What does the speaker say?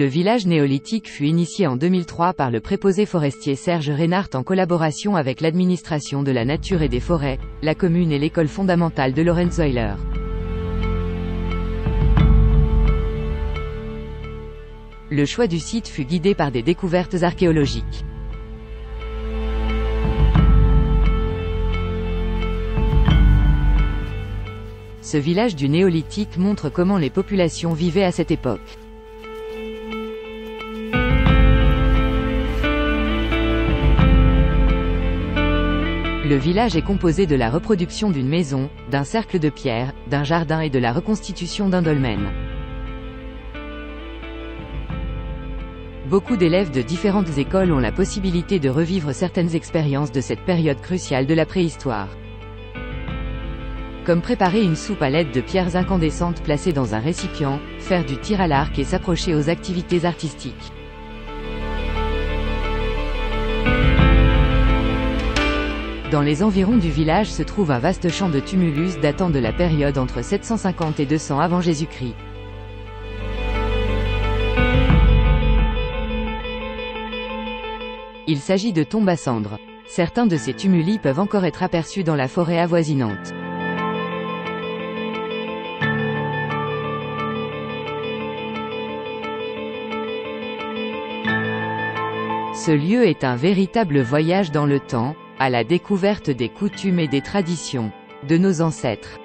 Le village néolithique fut initié en 2003 par le préposé forestier Serge Reinhardt en collaboration avec l'administration de la nature et des forêts, la commune et l'école fondamentale de Lorenzweiler. Le choix du site fut guidé par des découvertes archéologiques. Ce village du néolithique montre comment les populations vivaient à cette époque. Le village est composé de la reproduction d'une maison, d'un cercle de pierre, d'un jardin et de la reconstitution d'un dolmen. Beaucoup d'élèves de différentes écoles ont la possibilité de revivre certaines expériences de cette période cruciale de la préhistoire. Comme préparer une soupe à l'aide de pierres incandescentes placées dans un récipient, faire du tir à l'arc et s'approcher aux activités artistiques. Dans les environs du village se trouve un vaste champ de tumulus datant de la période entre 750 et 200 avant Jésus-Christ. Il s'agit de tombes à cendres. Certains de ces tumuli peuvent encore être aperçus dans la forêt avoisinante. Ce lieu est un véritable voyage dans le temps, à la découverte des coutumes et des traditions de nos ancêtres.